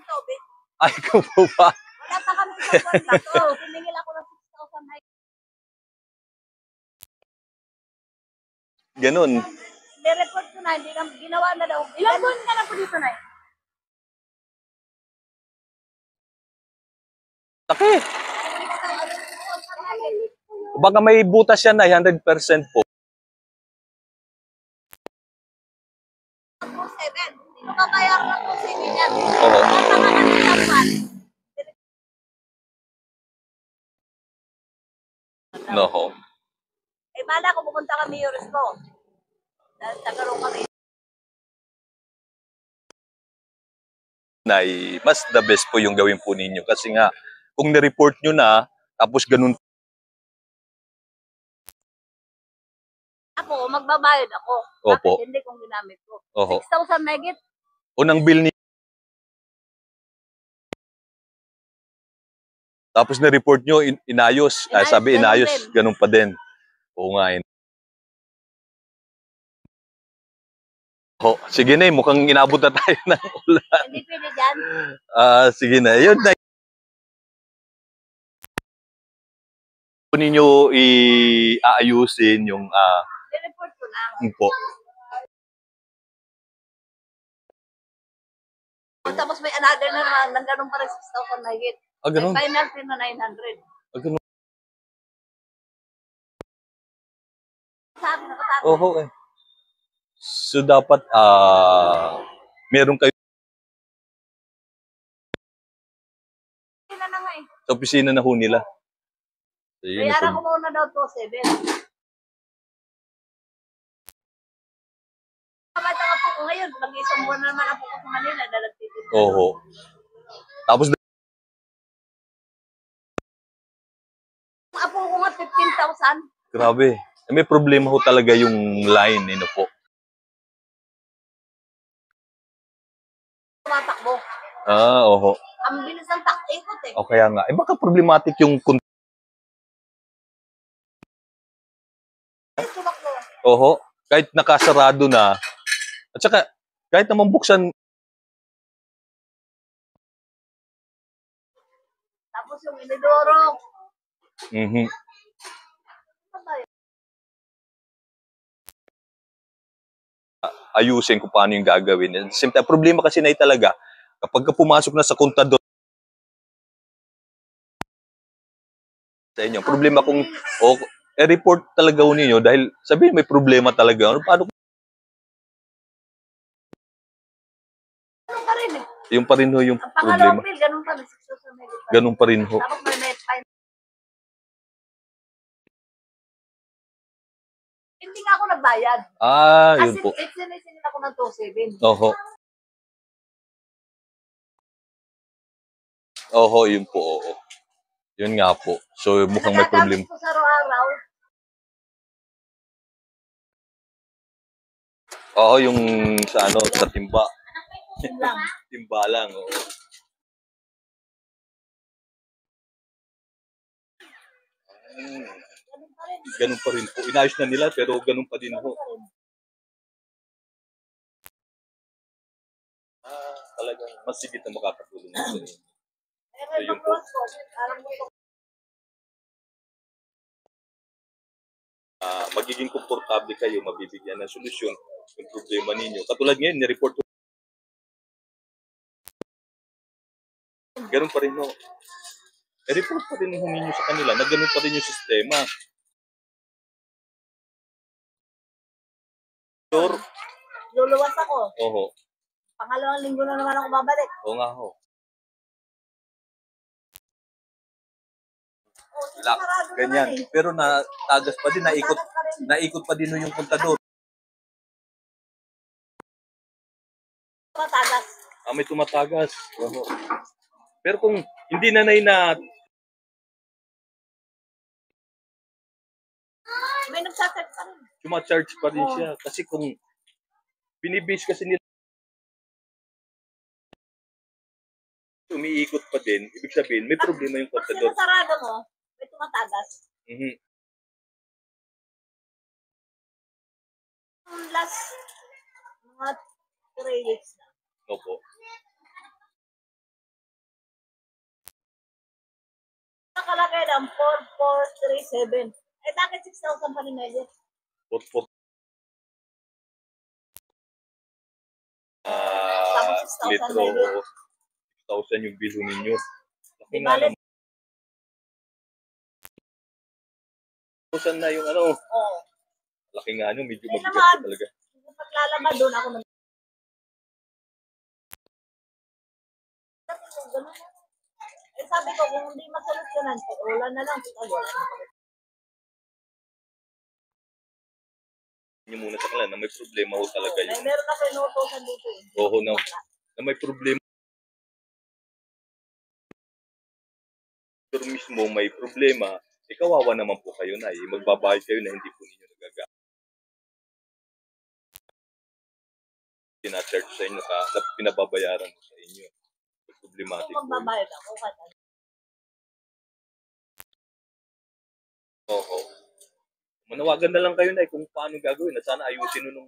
Tubig. Ay, ikaw po ba? Wala pa kami sa buwan na to. Hiningil ako ng 6,000 na Ganun. i-report ko na, hindi na ginawa na daw. Ilang buwan ka na po dito na? Laki. Baka may butas yan na 100% po. 2,700. Sino ka bayar ng 2,700 yan? Oo. Basta ka na ng buwan. No. Eh, bala ko pupunta kami Euros ko. Dahil tagarong kami. Nay, mas the best po yung gawin po ninyo. Kasi nga, kung ni-report nyo na, tapos ganun. Ako, magbabayad ako. Opo. Bakit hindi kung ginamit ko? Oho. 6,000 megit. Unang bill ni tapos na-report nyo, inayos. Inayos, Sabi ganun inayos, din. ganun pa din. Oo nga yun. Oh, sige na, mukhang inabot na tayo ng ulan. Hindi pwede dyan. Sige na. Yun na. Kung ninyo i-aayusin yung I-report ko na. po. Tapos may another na naman, nang ganun pa rin 6,000 megit. Ganun. May final fee na 900. Ganun. Sabi na katapos. Oo eh. So dapat meron kayo Sila na nga eh. sa opisina na ho nila. So, yun Bayaran po. ko muna daw 2,700. Kamata ka po ko ngayon. Mag-isang buwan na naman ako sa Manila. Dalagtitin. Oo. Tapos Ang apo ko nga 15,000. grabe. May problema ho talaga yung line, po. Tumatakbo. Oo. Ang bilis ng ikot eh. O kaya nga. Baka problematic yung Tumakbo. oho. Kahit nakasarado na. At saka, kahit naman buksan, Tapos yung inidoro. ayusin kung paano yung gagawin. At the same time, problema kasi na talaga, kapag pumasok na sa kontador sa inyo, problema kung report talaga ho ninyo dahil sabihin may problema talaga. Paano? Ganun pa rin eh. Yung pa rin ho yung Ang problema. pangalawang bill, ganun pa rin. 6,000 megit pa rin. Ganun pa rin ho. Tapos may net fine. Hindi nga ako nagbayad. Yun po. Kasi sinisingin ako ng 2,700. Oho. Oho, yun po. Oo. Yun nga po. So, mukhang may problema. Nagagamit ko sa araw-araw. Oo, yung sa sa timba. Yun lang. Timba lang, oo. Ganun pa rin. Ganun pa rin po. Inayos na nila pero ganun pa din ho. Talagang mas sigit na makakatulong sa inyo. So, yun po. Magiging komportable kayo, mabibigyan ng solusyon yung problema ninyo. Katulad ngayon, ni-report ko. Ganun pa rin ho. I-report pa rin ninyo sa kanila na ganun pa rin yung sistema. Sure. Luluwas ako. Oho. Pangalawang linggo na naman ako babalik. Oo nga ho. Ganyan. Pero natagas pa din, naikot pa din yung kontador. Tumatagas. May tumatagas. Oho. Pero kung hindi nanay na may nagsa-charge pa rin. charge pa rin siya. Kasi kung binibase kasi nila umiikot pa din, ibig sabihin, may problema yung Pag kontador. sinasarado mo, may tumatagas. Last mga 3 weeks na. Opo. lang 4,437. Eh, bakit 6,000 pa ni Meyer? Pot. Tapos 6,000 Litro, Meyer. 6,000 yung bill ninyo. Laki Di nga bale, naman. 1,000 na yung ano. oo. Laki nga nyo, medyo Eh mabigat naman, pa talaga. yung paglalaba doon ako nag- Eh, sabi ko, kung hindi masolusyonan, ulan na lang. Wala na kami. Nyo muna sa kanila na may problema ho talaga May yung meron ako inuutosan dito eh. Oo, na may problema. Pero mismo may problema, kawawa naman po kayo na magbabayad kayo na hindi po ninyo nagagamit. Pina-charge sa inyo na pinababayaran sa inyo. Problematic Kung po. magbabayad ako, kasi Oo. Manawagan na lang kayo na kung paano gagawin na sana ayusin nung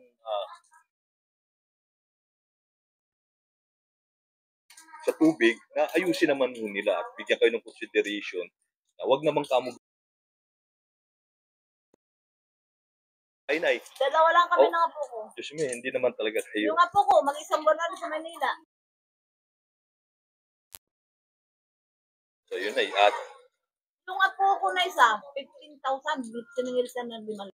sa tubig na ayusin naman ho nila at bigyan kayo ng consideration na wag naman kamo ay nay. dalawa lang kami Oh. ng apo ko. Diyos me, hindi naman talaga kayo. Yung apo ko, mag-isang buwan na rin sa Manila. So yun ay at Yung apo ko na isa, 15,000. Siningilisan na 5,000.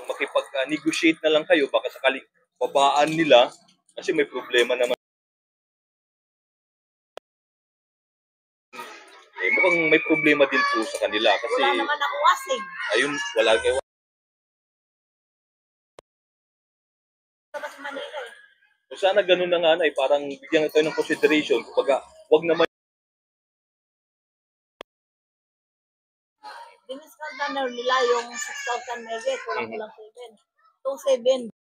makipag-negotiate na lang kayo baka sakaling babaan nila kasi may problema naman. Mukhang may problema din po sa kanila kasi Wala naman ako wasing. ayun, wala kayo. Sa Manila eh. Kung sana ganun na nga na parang bigyan tayo ng consideration kumbaga wag naman Diniscount na nila yung 6,000 megit. Walang kulang 7. 2,700.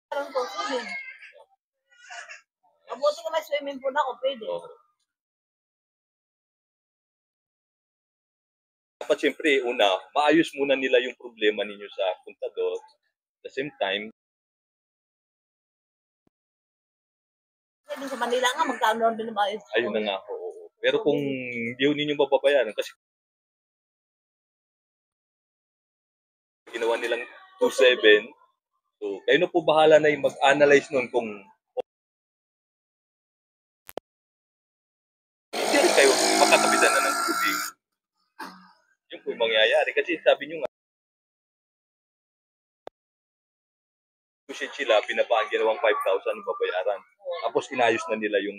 Parang 2,700. Mabuti ko may swimming pool ako, pwede. dapat siyempre una, maayos muna nila yung problema ninyo sa kontador. At the same time, Kasi sa Manila nga, magkano ang binabayad. ayun na nga po. Pero kung hindi ninyo mababayaran kasi ginawa nilang 2,700, so kayo na po bahala na yung mag-analyze nun kung hindi rin kayo makakabitan na ng tubig. Yun po yung mangyayari. Kasi sabi nyo nga, sila, pinapaan ginawang 5,000 babayaran. Tapos inayos na nila yung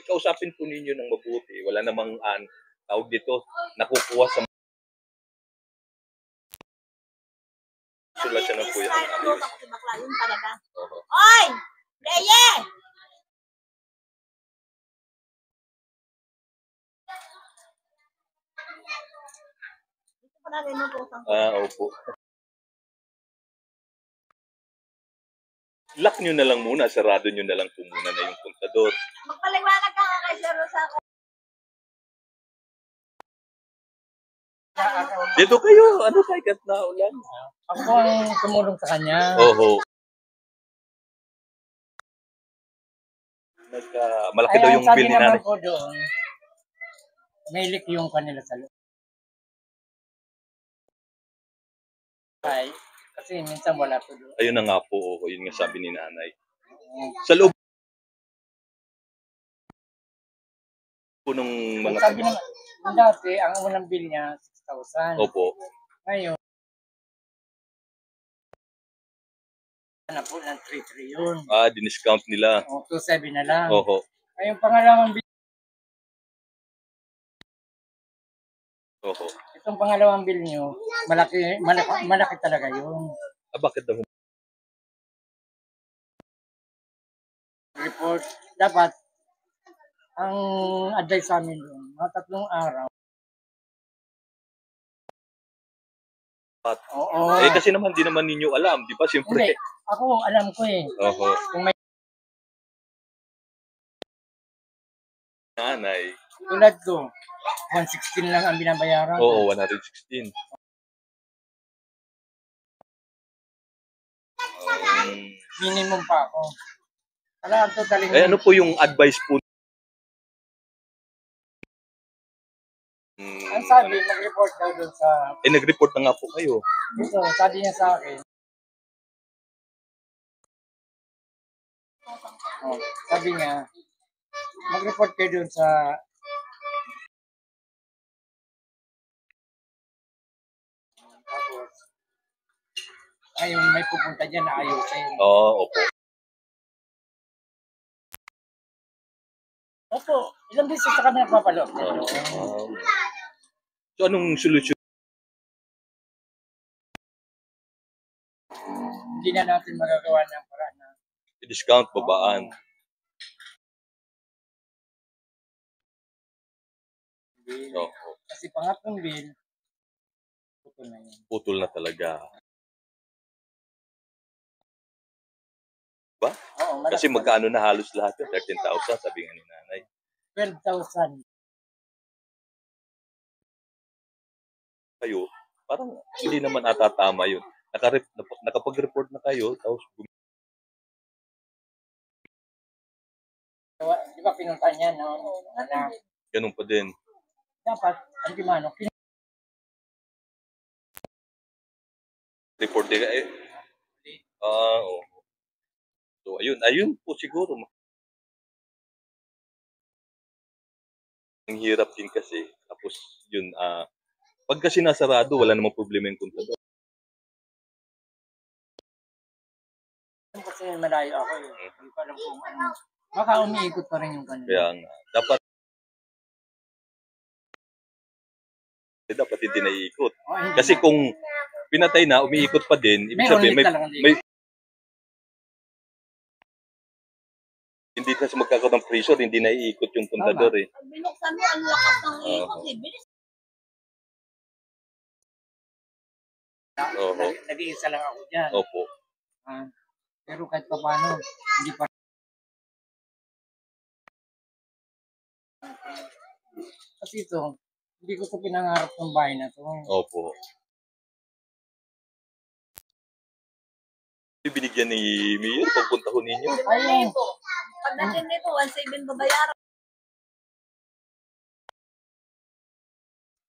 kausapin po ninyo ng mabuti. Wala namang tawag dito, nakukuha sa solusyon ng kuya. Yun talaga. Oy! Leye! Gusto ko na rin nutusan ko. Opo. Lock nyo na lang muna, sarado nyo na lang po muna na yung kontador. Magpaliwanag ka nga kay Sir Rosa. Dito kayo, ano kahit na ulan? Ako ang tumulong sa kanya. Oho. Malaki daw yung sabi bill ni naman nanay. ko doon, may leak yung kanila sa loob. Ay, kasi minsan wala po doon. Ayun na nga po, yun nga sabi ni nanay. Sa loob po nung Sabi malaki. naman, dati, ang unang bill niya, 6,000. Opo. Ngayon, na po ng 3,300 yun. Diniscount nila. O, 2,700 na lang. Oho. Ngayon, pangalawang bill, Oho. itong pangalawang bill niyo, malaki talaga yun. Bakit daw? Report, dapat, ang advice sa amin doon, mga 3 araw. Oo. Kasi naman, di naman ninyo alam, di ba? Hindi, Siyempre. ako alam ko eh. Oho. Kung may Nanay. tulad ko, 116 lang ang binabayaran. Oo, 116. minimum pa ako. Wala ang totaling... Eh, ano po yung advice po? Ang sabi, mag-report daw doon sa... Eh, nag-report na nga po kayo. Ito, sabi niya sa akin. Oh, sabi niya, mag-report kayo doon sa... Tapos, ayun, may pupunta dyan na ayusin. Oo, opo. Opo, ilang beses sa kami nagpapaloob. So, anong solusyon? Hindi na natin magagawa ng paraan na I-discount, babaan. bill. Oo. Kasi pangatlong bill, putol na yun. Putol na talaga. Ba? Oo, Kasi magkano na halos lahat yun? 13,000, sabi nga ni nanay. 12,000. Kayo, parang hindi naman ata tama yun. Nakapag-report na kayo, tapos Di ba pinunta niya, no? Na, ganun pa din. dapat, ang dimano, Report din. Oo. So, ayun po siguro. Ang hirap din kasi. Tapos, yun, pag kasi nasarado, wala namang problema yung kontador. kasi malayo ako eh. Hindi ko alam kung ano. Baka umiikot pa rin yung kanila. Kaya nga, dapat hindi naiikot. Oh, hindi Kasi na. kung pinatay na, umiikot pa din, ibig May sabihin, ulit talagang may hindi kasi magkakaroon ng pressure, hindi naiikot yung kontador eh. Pag binuksan mo, ang lakas ng ikot eh. Bilis. Oo. Nag-iisa lang ako dyan. Opo. Pero kahit pa paano, hindi pa. Kasi ito, hindi ko ito pinangarap ng bahay na ito. Opo. Binigyan ni Mayor pagpunta ko ninyo. Ayun. Pagdating nito, 1,700 babayaran.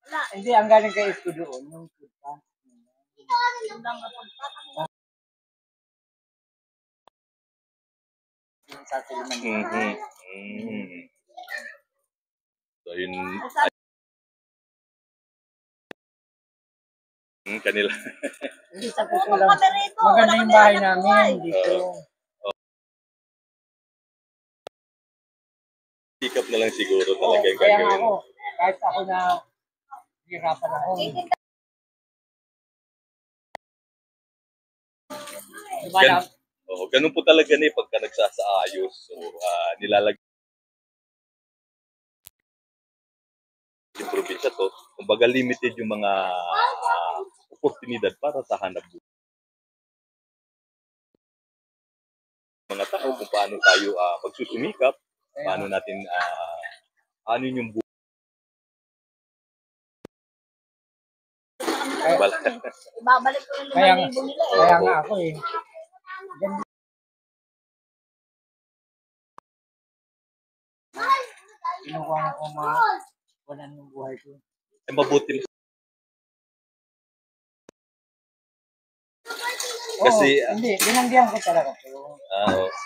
Wala. Hindi, ang galing kay Esko doon. Yung food pa. Hanggang napagpapang. Yung sa Siliman. So, yun. Kanila. Hindi sa Puno totoo lang. kami rito. Maganda Wala yung kami bahay hanap namin. buhay. Dito. Sikap na lang siguro Oo, talaga yung kaya nga gagawin. ako, kahit ako na hirapan ako. Diba lang? Ganun po talaga ni pagka nagsasaayos. So, nilalagay yung probinsya to. Kumbaga limited yung mga oportunidad para sa hanap buhay. Mga tao kung paano tayo magsusumikap, paano natin ano yung buhay. Ibabalik ko yung Kaya 5,000 nila eh. Kaya nga ako eh. Ganda. Kinukuha na ko mga walan ng buhay ko. Eh, mabuti. Kasi, hindi, binanggihan ko talaga to.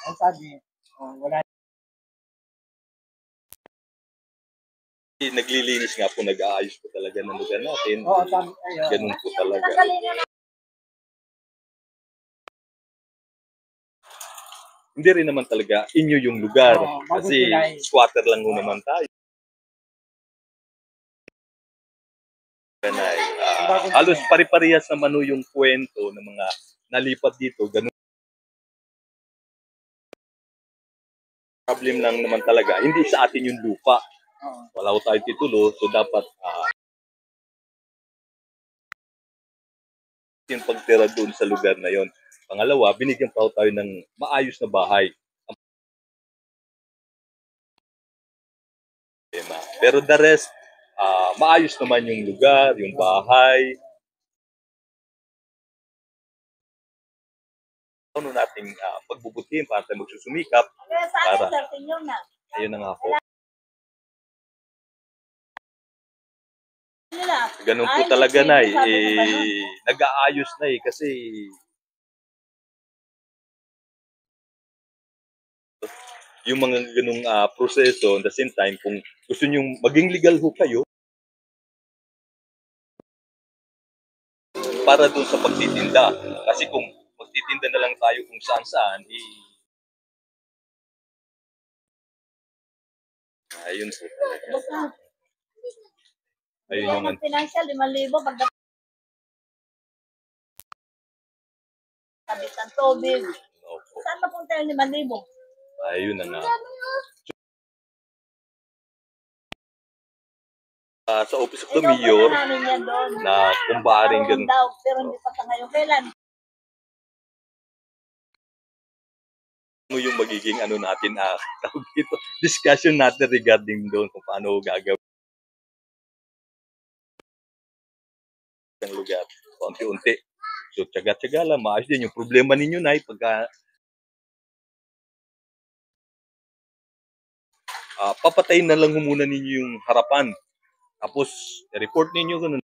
Ang sabi, wala. Naglilinis nga po, nag-aayos po talaga ng lugar natin. Oo, sabi, ayun. Ganun po talaga. Hindi rin naman talaga inyo yung lugar. Kasi squatter lang mo naman tayo. Halos pari-parehas naman yung kwento ng mga nalipat dito. Ganun. Problem lang naman talaga, hindi sa atin yung lupa. Wala ko tayo titulo, so dapat yung pagtira doon sa lugar na yon. Pangalawa, binigyan pa tayo ng maayos na bahay. Pero the rest, maayos naman yung lugar, yung bahay. ano nating pagbubutihin para tayo magsusumikap. Kaya sa akin, Para. sir, senior na. Ayun na nga po. Nila. Ganun po Ay, talaga, hindi, Nay. sabi ko ganun. Nag-aayos na kasi yung mga ganung proseso, at the same time, kung gusto nyo maging legal ho kayo, para dun sa pagtitinda. Kasi kung magtitinda na lang tayo kung saan-saan, ayun po talaga. Basta, Ayun bigyan yung, ng financial, 5,000 pag kabit ng tubig. opo. Saan mapunta yung 5,000? Ayun na nga. Sa Office of the Mayor, namin yan doon. na kumbaring Magkakaroon ganun. daw, pero hindi pa sa ngayon. Kailan? Ano yung magiging ano natin, tawag dito, discussion natin regarding doon kung paano gagawin ang lugar. Unti-unti. So, tsaga-tsaga lang. Maayos din yung problema ninyo, Nay, pagka papatayin na lang muna ninyo yung harapan. Tapos, report ninyo ganun.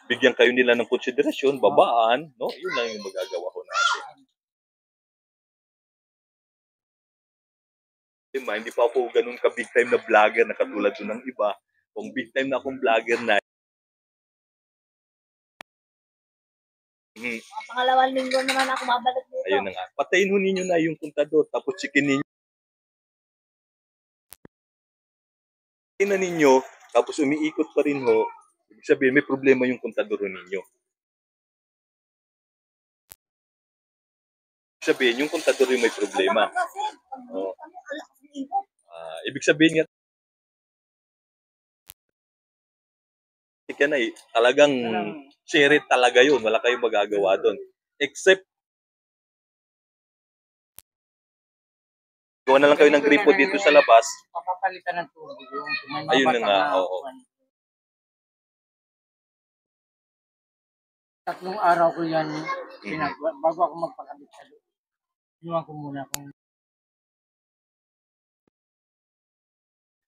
Bigyan kayo nila ng konsiderasyon, babaan, no? Yun lang yung magagawa ko natin. Hindi pa ako ganun ka-big time na vlogger na katulad doon ng iba. Kung big time na akong vlogger na, Pangalawang linggo naman ako mabalik dito. ayun na nga. Patayin ho ninyo na yung kontador, tapos chikin ninyo. Patayin na ninyo, tapos umiikot pa rin ho. Ibig sabihin, may problema yung kontador ninyo. Ibig sabihin, yung kontador yung may problema. Alam mo kasi, pag Oo. kami, alam ko ikot. Ibig sabihin nga, ka na talagang share it talaga yun. Wala kayong magagawa doon. Except, gawa na lang kayo ng gripo dito sa labas. Papapalitan ng tubig. Yung Ayun na nga, oo. Tatlong araw ko yan ginagawa bago ako magpakabit sa loob. Iwan ko muna kung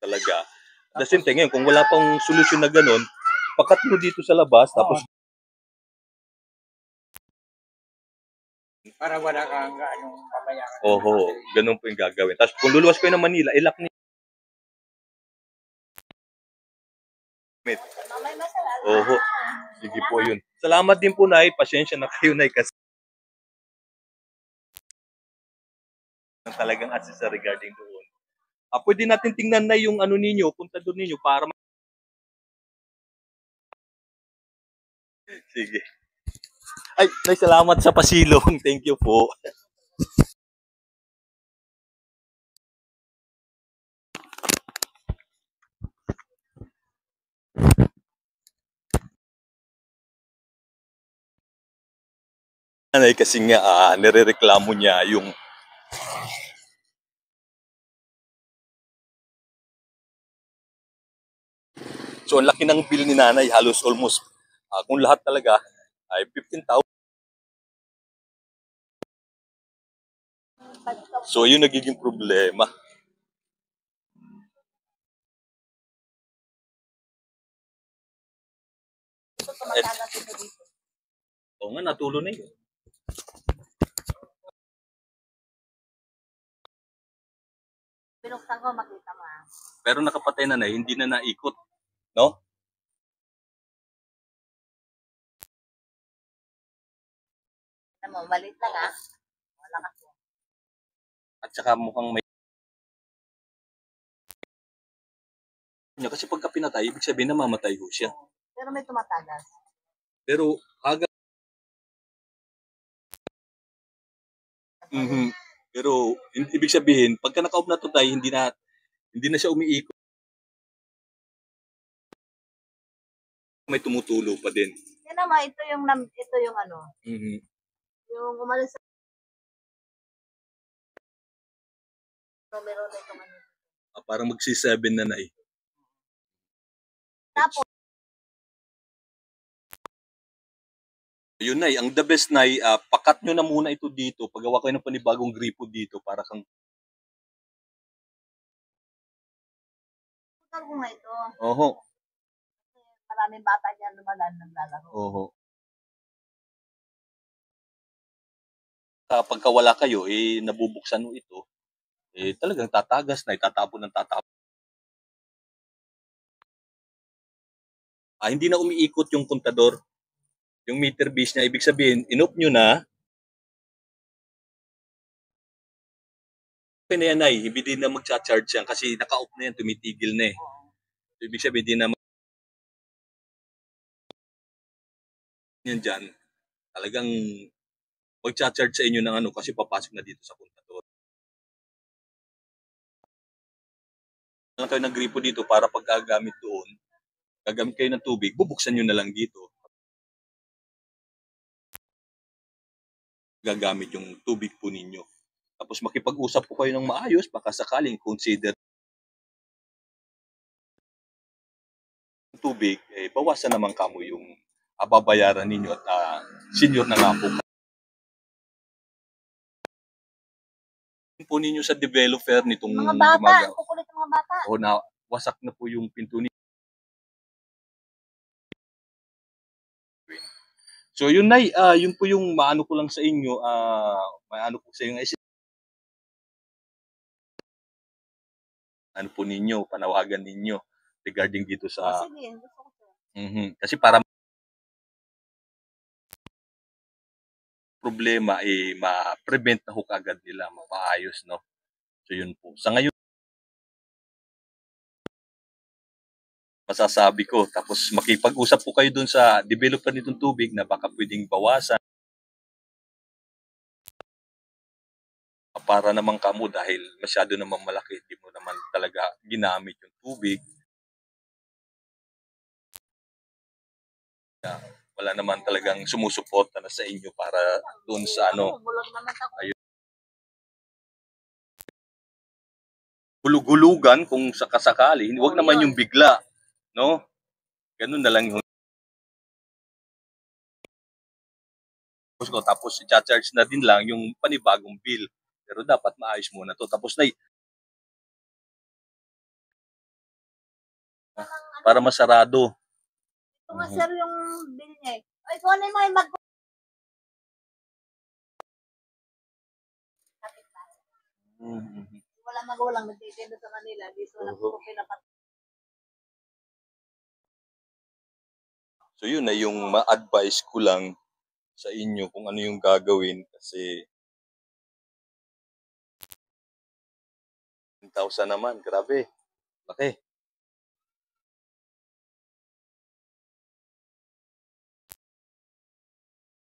Talaga. At the same time, ngayon, kung wala pang solusyon na ganun, pakat mo dito sa labas, tapos para wala kang anong babayaran. oho, ganun po yung gagawin. Tapos kung luluwas kayo ng Manila, ilak niyo. Mamay masala. Oho, sige po yun. Salamat din po, Nay. Pasensya na kayo, Nay, kasi talagang assist regarding doon. Pwede natin tingnan na yung ano ninyo, kontador ninyo para sige. Ay, Nay, salamat sa pasilong. Thank you po. Nay, kasi nga nirereklamo niya yung so ang laki ng bill ni Nanay, halos almost kung lahat talaga ay 15,000. So yun nagiging problema. Ito tumatagas ito dito. Oo nga, natulo na yun. Binuksan ko, makita mo. Pero nakapatay na, hindi na naikot. No? Alam mo, malit lang Wala kasi. At saka mukhang may kasi pagka pinatay, ibig sabihin na mamatay ho siya. Pero may tumatagas. Pero pero ibig sabihin, pagka naka-off na to tayo, hindi na siya umiikot. May tumutulo pa din. Yan naman, ito yung ano, yung umalis sa meron na itong ano. Parang magsi-7 na eh. Tapos, Yun, Nay. Ang the best, Nay, pakat nyo na muna ito dito. Paggawa kayo ng panibagong gripo dito para kang... Total ko nga ito. Oho. Maraming bata dyan lumalan naglalaro. Oho. Kapag wala kayo, nabubuksan mo ito, talagang tatagas na, itatapon ng tatapon. Hindi na umiikot yung kontador. Yung meter base niya, ibig sabihin, in-off nyo na, okay na yan, Nay. Hindi din na mag-charge yan kasi naka-off na yan, tumitigil na eh. So, ibig sabihin, hindi na yan dyan. Talagang mag-charge sa inyo ng ano kasi papasok na dito sa kontador. Lang kayo ng gripo dito para pagkagamit doon, gagamit kayo ng tubig, bubuksan nyo na lang dito. Gagamit yung tubig po ninyo. Tapos makipag-usap po kayo ng maayos, baka sakaling consider tubig, bawasan naman kamo yung babayaran ninyo at senior na nga po. Po ninyo sa developer nitong Mga bata, ang kukulit ng mga bata. O na wasak na po yung pinto ninyo. So yun, Nay, yun po yung maano ko lang sa inyo, maano po sa inyo ano po ninyo, panawagan ninyo regarding dito sa Sige, gusto ko. Kasi para problema ma-prevent na ho kagad nila, mapaayos, no? So yun po. Sa ngayon, masasabi ko, tapos makipag-usap po kayo dun sa developer nitong tubig na baka pwedeng bawasan para naman kamo dahil masyado naman malaki, hindi mo naman talaga ginamit yung tubig. Wala naman talagang sumusuporta na sa inyo para doon sa ano. Ayun. Hulug-hulugan kung sakasakali, huwag naman yung bigla, no? Ganun na lang yung tapos i-charge na din lang yung panibagong bill. Pero dapat maayos muna to. Tapos na para masarado. Ito nga sir yung bill niya eh. Ay, kung ano yung mga mag... Wala magulang, nagtitendo sa kanila. Dito lang po pinapat. So yun na yung ma-advise ko lang sa inyo kung ano yung gagawin kasi 10,000 naman, grabe. Laki.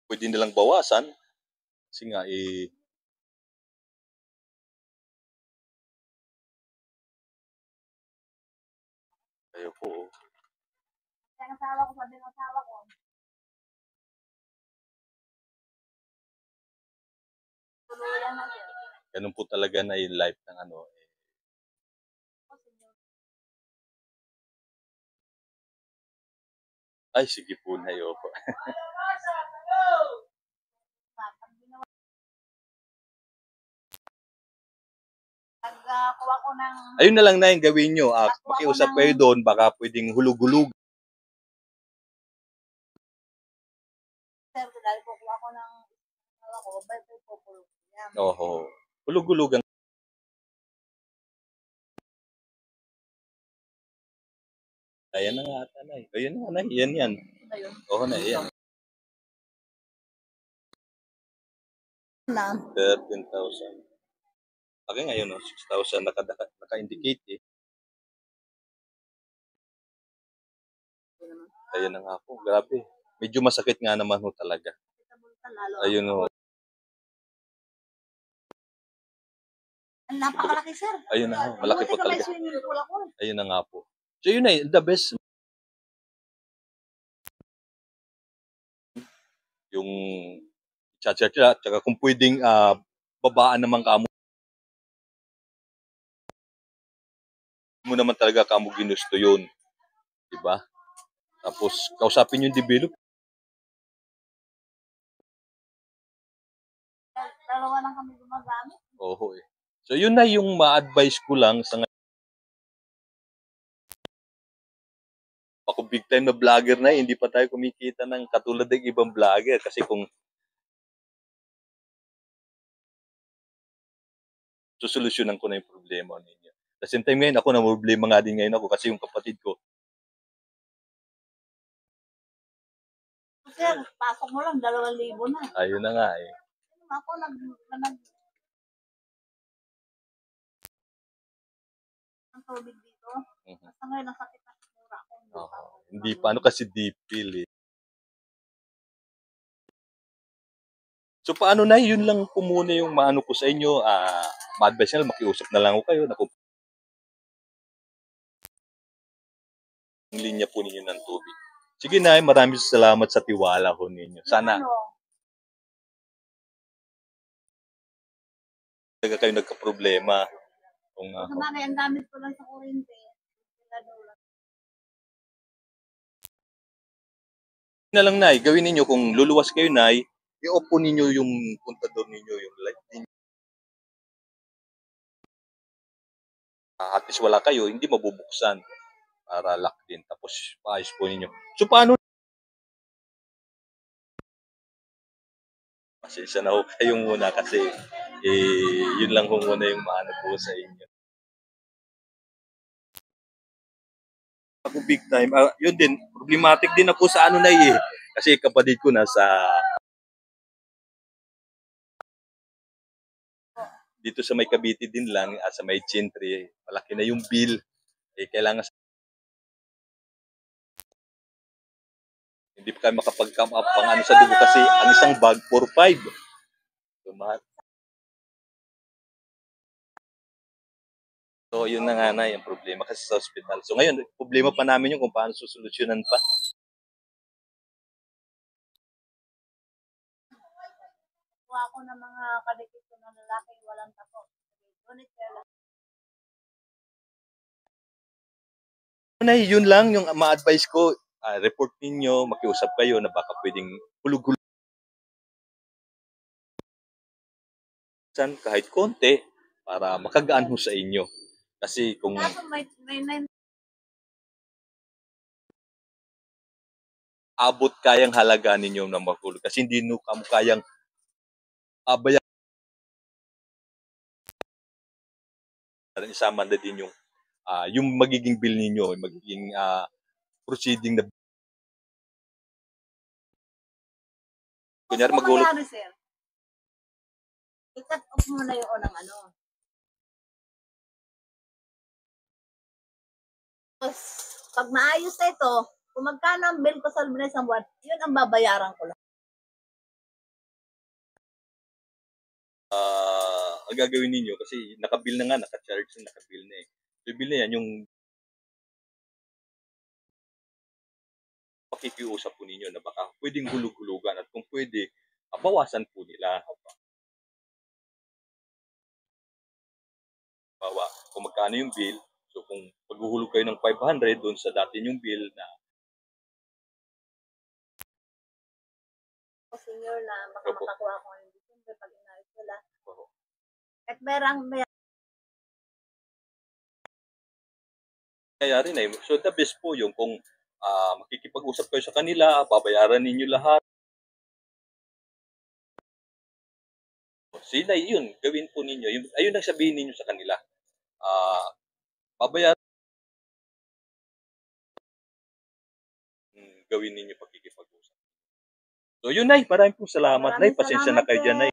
Pwede nilang bawasan kasi nga kayo po. Kaya asawa ko, sabi ng asawa ko. Tuluyan na sir. Ganun po talaga na yung life ng ano. Ay, sige po na yun po. Nagkuha ko ng... Ayun na lang na yung gawin nyo. Makiusap kayo doon, baka pwedeng hulug-hulug. Sir, dahil kukuha ko ng... Ako, ba't ito po? Oho. Hulug-hulugan. Ayan na nga, Tanay. Ayun na, Tanay. Yan. Ayun. Oo na, yan. Na. 13,000. Okay ngayon, no? 6,000 naka-indicate eh. Ayun na nga po. Grabe. Medyo masakit nga naman ho talaga. Ayun ho. Napakalaki, sir. Ayun na ho. Malaki po talaga. Swimming pool ako. Ayun na nga po. So yun na, the best. Yung cha-cha-cha, tsaka kung pwedeng babaan naman kamo. Mo naman talaga kamo ginusto yun. Diba? Tapos, kausapin yung develop. dalawa lang kami gumagamit. Oo eh. So yun na yung ma-advise ko lang sa ako big time na vlogger na hindi pa tayo kumikita ng katulad ng ibang vlogger kasi kung susolusyonan ko na yung problema ninyo. At the same time ngayon ako na problema nga din ngayon ako kasi yung kapatid ko Sir, pasok mo lang, 2,000 na. ayun na nga eh. Ako ng tubig dito. Basta ngayon, nasakit na siguro ako. Hindi paano kasi deep feel eh. So paano na yun lang po muna yung maano ko sa inyo, ma-advise na lang, makiusap na lang ako kayo, ang linya po ninyo ng tubig. Sige na, maraming salamat sa tiwala ko ninyo. Sana talaga kayo nagka-problema. Kung Sabagay, ang gamit ko lang sa kurente. na lang, Nay, gawin ninyo kung luluwas kayo, Nay, i-off po ninyo yung kontador ninyo, yung light ninyo. At least wala kayo, hindi mabubuksan para lock din. Tapos paayos po ninyo. So paano? Pasensya na ho kayo muna kasi yun lang ho muna yung maano po sa inyo. Ako big time. Yun din, problematic din ako sa ano na kasi kapatid ko nasa dito sa may Cavite din lang, sa may Chintry, malaki na yung bill. Kailangan hindi pa kayo makapag-come up pang ano sa dugo kasi ang isang bag 4-5. So, mahal. So, yun na nga na yung problema kasi sa hospital. So, ngayon, problema pa namin yung kung paano susolusyonan pa. Kuha ko ng mga kadikit ko ng lalaki, walang tapo. Donate kayo lang. Yun lang yung ma-advise ko. Report ninyo, makiusap kayo na baka pwedeng hulog-hulog kahit konti para makagaan ho sa inyo. Kasi kung Kaso may 9 abot kayang halaga ninyo na mahulog kasi hindi nyo kayang bayaran. Isama na din yung magiging bill ninyo, yung magiging proceeding na kunyari maghulog. sir? I-cut off muna yung unang ano. Tapos, pag maayos na ito, kung magkano ang bill ko sa isang buwan, yun ang babayaran ko lang. Ang gagawin ninyo kasi nakabill na nga, naka-charge na, nakabill na eh. So, bill na yan, yung pakikiusap po ninyo na baka pwedeng hulug-hulugan at kung pwede, bawasan po nila. Bawa, kung magkano yung bill, so kung paghuhulog kayo ng 500 doon sa dati yung bill na Senior na baka Opo. makakuha ko ng December pag inayos nila. Oo. At may kaya rin eh. So the best po yung kung makikipag-usap kayo sa kanila, babayaran ninyo lahat. Sila yun, gawin po ninyo. Ayun ang sabihin ninyo sa kanila. Babayaran gawin ninyo pagkikipag-usap. So yun, Nay. Maraming pong salamat, Nay. Pasensya na kayo dyan, Nay.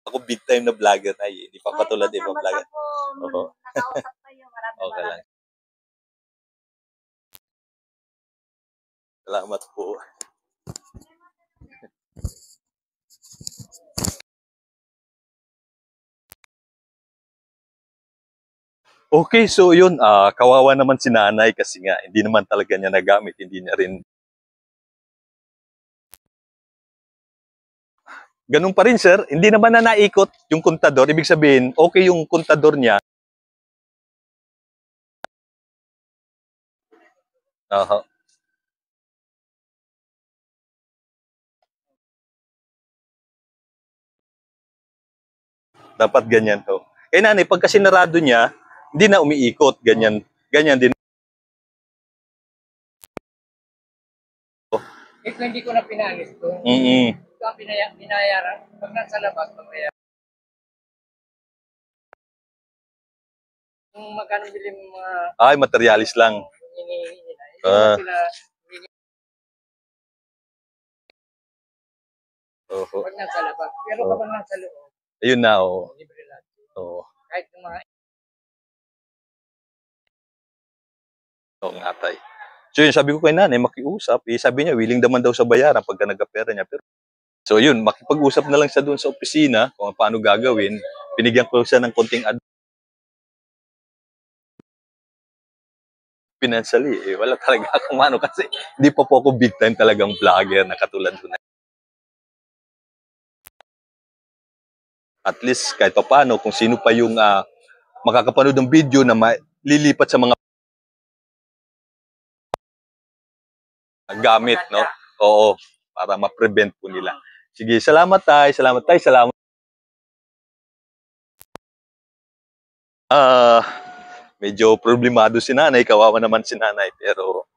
Ako big time na vlogger, Nay. Hindi pa katulad ibang vlogger. Oo. Nakausap kayo. Okay lang. Salamat po. Okay, so yun, kawawa naman si nanay kasi nga, hindi naman talaga niya nagamit, hindi niya rin. Ganun pa rin, sir, hindi naman na naikot yung kontador, ibig sabihin, okay yung kontador niya. Dapat ganyan to. Eh nanay, pagka sinarado niya, hindi na umiikot. Ganyan. Ganyan din. Ito hindi ko na pinalis to. Mm-mm. Ito ang binayaran. Pag nasa labas, magbayaran. Kung magkano bili mo mga Ay, materialis lang. hinihingi nila. Hindi Ah. mo sila Oho. pag nasa labas. Pero Oh. kapag nasa loob, Ayun na, oo. libre lang. Oo. Kahit yung mga Oo nga, tay. So yun, sabi ko kay nanay, makiusap. Eh, sabi niya, willing naman daw sa bayaran pagka nagkapera niya. Pero, so yun, makipag-usap na lang siya doon sa opisina kung paano gagawin. Binigyan ko siya ng konting financially. Eh, wala talaga akong ano kasi hindi pa po ako big time talagang vlogger na katulad ko na. At least kahit pa paano, kung sino pa yung makakapanood ng video na lilipat sa mga gamit, no? Oo, para ma-prevent po nila. Sige, salamat tay, salamat tay, salamat. Medyo problemado si nanay, kawawa naman si nanay, pero